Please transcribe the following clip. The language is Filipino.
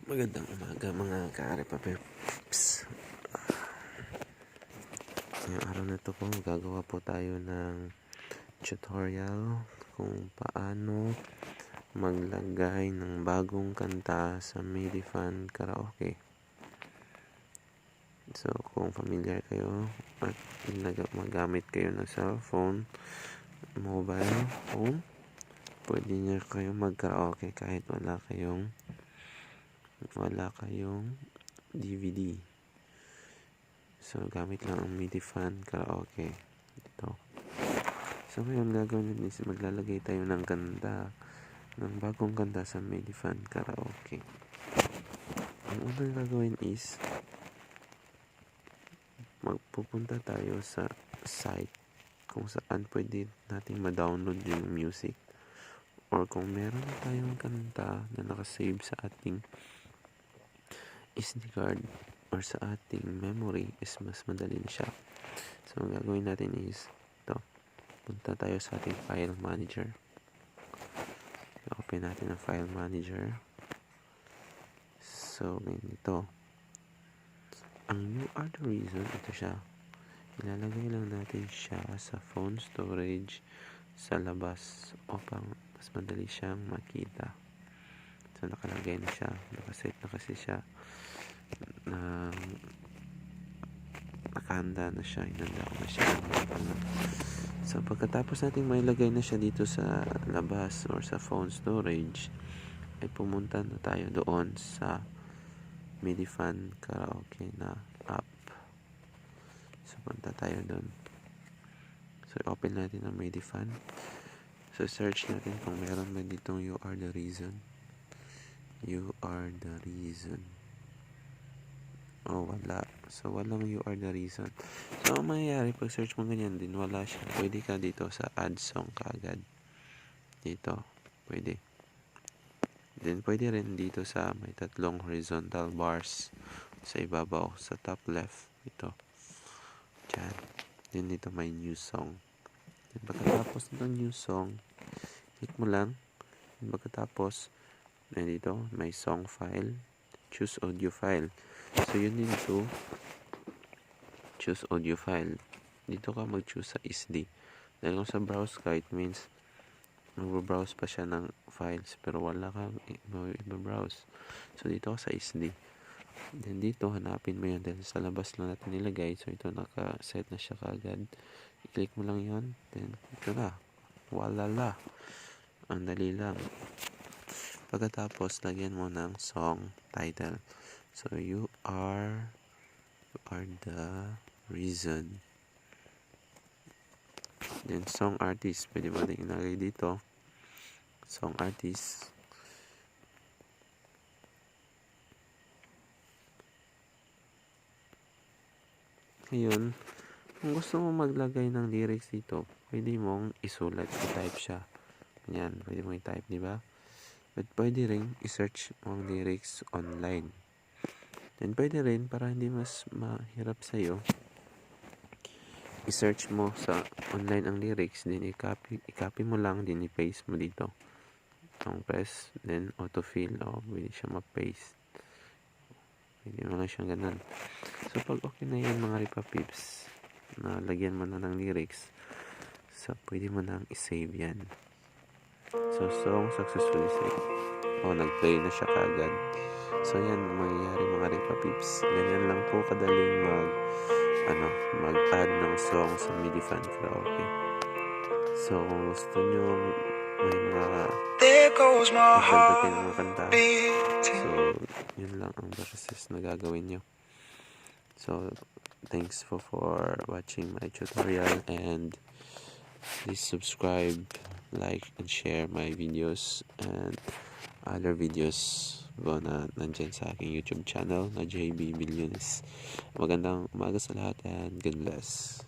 Magandang umaga mga ka-Repapips. Ngayong araw na ito po, gagawa po tayo ng tutorial kung paano maglagay ng bagong kanta sa MIDI fan karaoke. So kung familiar kayo at magamit kayo ng cellphone, mobile phone, pwede nyo kayo mag-karaoke kahit wala kayong DVD. So gamit lang ang MIDI fan karaoke ito. So ngayon gagawin natin is maglalagay tayo ng bagong kanta sa MIDI fan karaoke. Ang unang gagawin is magpupunta tayo sa site kung saan pwede nating ma-download yung music, or kung meron tayong kanta na nakasave sa ating SD card or sa ating memory, is mas madali na siya. So ang gagawin natin is ito, punta tayo sa ating file manager. Open natin ang file manager. So ganito, ang You Are The Reason, ito siya, ilalagay lang natin siya sa phone storage sa labas upang mas madali siyang makita. So nakalagay na siya, nakaset na kasi siya, nakahanda na siya, inanda ko na siya. So pagkatapos natin mailagay na siya dito sa labas or sa phone storage, ay pumunta na tayo doon sa MIDI fan karaoke na app. So punta tayo doon. So open natin ang MIDI fan. So search natin kung meron ba ditong You Are The Reason. You Are The Reason. Oh, wala. So walang You Are The Reason. So ang mangyayari pag search mo ganyan din, wala siya. Pwede ka dito sa add song kaagad. Dito, pwede. Then pwede rin dito sa may tatlong horizontal bars sa ibabaw, sa top left. Ito. Diyan. Then dito may new song. Then pagkatapos ng new song, click mo lang. Then pagkatapos, dito may song file. Choose audio file. So yun din to, choose audio file. Dito ka mag-choose sa SD. Dahil kung sa browse ka, it means mag-browse pa siya ng files pero wala kang i-browse. So dito ka sa SD. Then dito hanapin mo yan dahil sa labas lang natin nilagay. So ito naka-set na siya kaagad. I-click mo lang yan. Then ito na. Walala. Ang dali lang. Pagkatapos lagyan mo ng song title. So You Are The Reason. Then song artist, pwede mo din ilagay dito. Song artist. Ngayon, kung gusto mo maglagay ng lyrics dito, pwede mong isulat, i-type siya. Yan, pwede mong i-type, di ba? But pwede rin i-search mo ang lyrics online. Then pwede rin, para hindi mas mahirap sa'yo, i-search mo sa online ang lyrics, then i-copy mo lang, then i-paste mo dito. Ang press, then autofill, pwede siya ma-paste. Pwede mo lang siyang ganun. So pag okay na yan mga Repapips, na lagyan mo na ng lyrics, so pwede mo nang i-save yan. So song successfully saved. Nag-play na siya kaagad. So yan mangyayari mga Repapips. Ganyan lang po kadaling mag-add ng song sa MIDI fan karaoke. So kung gusto nyo may mga magdagdag ng mga kanta, so yun lang ang process na gagawin nyo. So thanks for watching my tutorial, and please subscribe, like, and share my videos and other videos na nandyan sa aking YouTube channel na JB Milliones. Magandang umaga sa lahat and God bless.